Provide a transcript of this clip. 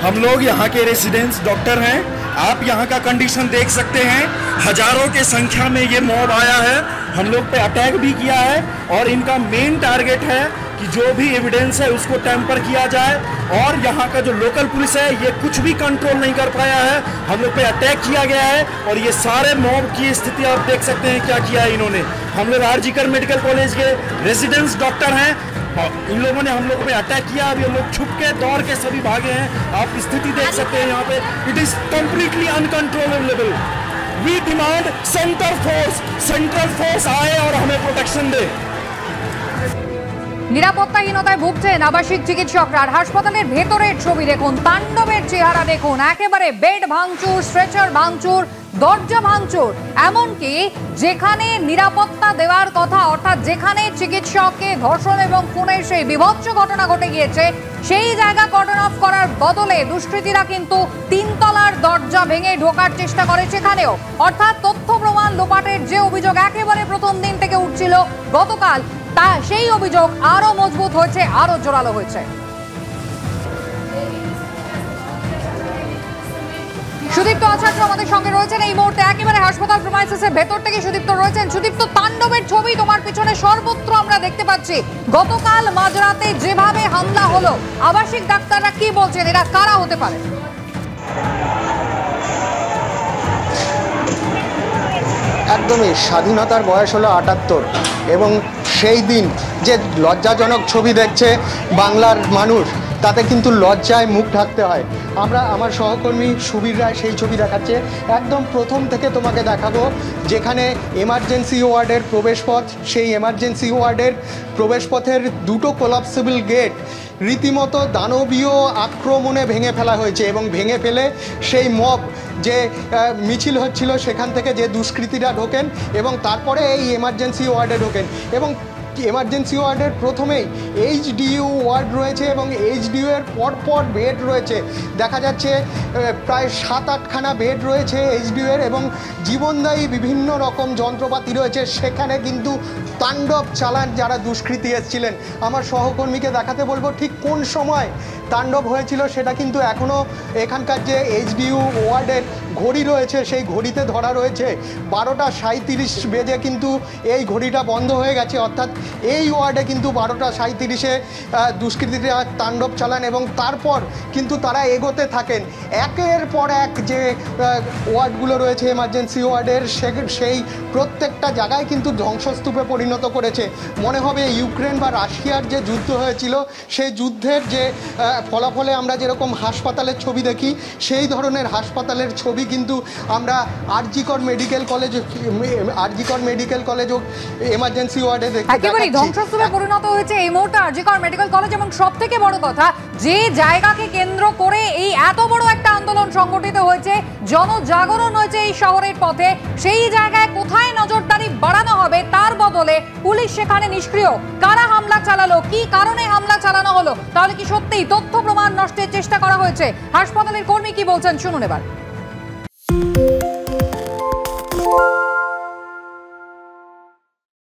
हम लोग यहाँ के रेसिडेंट्स डॉक्टर हैं। आप यहाँ का कंडीशन देख सकते हैं। हजारों के संख्या में ये मॉब आया है, हम लोग पे अटैक भी किया है और इनका मेन टारगेट है कि जो भी एविडेंस है उसको टेम्पर किया जाए। और यहाँ का जो लोकल पुलिस है ये कुछ भी कंट्रोल नहीं कर पाया है, हम लोग पे अटैक किया गया है। और ये सारे मॉब की स्थिति आप देख सकते हैं क्या किया है इन्होंने। हम लोग आरजीकर मेडिकल कॉलेज के रेसिडेंट्स डॉक्टर हैं, इन लोगों ने हम लोग पे अटैक किया। अभी हम लोग छुप के दौड़ के सभी भागे हैं। आप स्थिति देख सकते हैं यहाँ पे, it is completely uncontrollable. We demand central force आए और हमें प्रोटेक्शन दे। নিরাপত্তাহীনতায় ভুগছেন আবাসিক চিকিৎসকরা। হাসপাতালের ভেতরের ছবি দেখুন, তাণ্ডবের চেহারা দেখুন, একেবারে বেড ভাঙচুর, স্ট্রেচার ভাঙচুর, দরজা ভাঙচুর, এমনকি যেখানে নিরাপত্তা দেওয়ার কথা অর্থাৎ যেখানে চিকিৎসককে ধর্ষণ এবং খুনের সেই বিভৎস ঘটনা ঘটে গিয়েছে সেই জায়গা কর্ডন অফ করার বদলে দুষ্কৃতীরা কিন্তু তিনতলার দরজা ভেঙে ঢোকার চেষ্টা করে সেখানেও। অর্থাৎ তথ্য প্রমাণ লোপাটের যে অভিযোগ একেবারে প্রথম দিন থেকে উঠছিল গতকাল, তা সেই অভিযোগ আরো মজবুত হয়েছে, আরো জোরালো হয়েছে। সুদীপ্ত আচার্য আমাদের সঙ্গে রয়েছেন এই মুহূর্তে, একেবারে হাসপাতাল প্রিমাইসেসের ভেতর থেকে সুদীপ্ত রয়েছেন। সুদীপ্ত, তাণ্ডবের ছবি তোমার পিছনে সর্বত্র আমরা দেখতে পাচ্ছি। গতকাল মাঝরাতে যেভাবে হামলা হলো, আবাসিক ডাক্তাররা কি বলছেন, এরা কারা হতে পারে? একদমই, স্বাধীনতার বয়স হলো ৭৮ এবং সেই দিন যে লজ্জাজনক ছবি দেখছে বাংলার মানুষ, তাতে কিন্তু লজ্জায় মুখ ঢাকতে হয়। আমার সহকর্মী সুবীর রায় সেই ছবি দেখাচ্ছে। একদম প্রথম থেকে তোমাকে দেখাবো, যেখানে এমার্জেন্সি ওয়ার্ডের প্রবেশপথ, সেই এমার্জেন্সি ওয়ার্ডের প্রবেশপথের দুটো কোলাপসেবল গেট রীতিমতো দানবীয় আক্রমণে ভেঙে ফেলা হয়েছে এবং ভেঙে ফেলে সেই মব যে মিছিল হচ্ছিল সেখান থেকে যে দুষ্কৃতীরা ঢোকেন এবং তারপরে এই এমার্জেন্সি ওয়ার্ডে ঢোকেন। এবং এমার্জেন্সি ওয়ার্ডের প্রথমেই এইচডিইউ ওয়ার্ড রয়েছে এবং এইচডিইউ এর পরপর বেড রয়েছে। দেখা যাচ্ছে প্রায় ৭-৮খানা বেড রয়েছে এইচডিইউ এর এবং জীবনদায়ী বিভিন্ন রকম যন্ত্রপাতি রয়েছে। সেখানে কিন্তু তাণ্ডব চালান যারা দুষ্কৃতী এসেছিলেন। আমার সহকর্মীকে দেখাতে বলবো ঠিক কোন সময় তাণ্ডব হয়েছিল সেটা কিন্তু এখনও এখানকার যে এইচডিইউ ওয়ার্ডের ঘড়ি রয়েছে সেই ঘড়িতে ধরা রয়েছে। ১২টা ৩৭ বেজে কিন্তু এই ঘড়িটা বন্ধ হয়ে গেছে, অর্থাৎ এই ওয়ার্ডে কিন্তু 12টা ৩৭-এ দুষ্কৃতীরা তাণ্ডব চালান এবং তারপর কিন্তু তারা এগোতে থাকেন। একের পর এক যে ওয়ার্ডগুলো রয়েছে এমার্জেন্সি ওয়ার্ডের, সেই প্রত্যেকটা জায়গায় কিন্তু ধ্বংসস্তূপে পরিণত করেছে। মনে হবে ইউক্রেন বা রাশিয়ার যে যুদ্ধ হয়েছিল সেই যুদ্ধের যে ফলাফলে আমরা যেরকম হাসপাতালের ছবি দেখি, সেই ধরনের হাসপাতালের ছবি কিন্তু আমরা আরজিকর মেডিকেল কলেজ ও এমার্জেন্সি ওয়ার্ডে দেখতে একেবারে ধ্বংসস্তূপে পরিণত হয়েছে এই মুহূর্তে আরজিকর মেডিকেল কলেজ। এবং সব থেকে বড় কথা, যে জায়গাকে কেন্দ্র করে এই এত বড় একটা আন্দোলন সংগঠিত হয়েছে, জনজাগরণ হয়েছে এই শহরের পথে, সেই জায়গায় কোথায় নজরদারি বাড়ানো হবে তার বদলে পুলিশ সেখানে নিষ্ক্রিয়। কারা হামলা চালালো, কি কারণে হামলা চালানো হলো, তাহলে কি সত্যিই তথ্য প্রমাণ নষ্টের চেষ্টা করা হয়েছে? হাসপাতালের কর্মী কি বলছেন শুনুন এবার।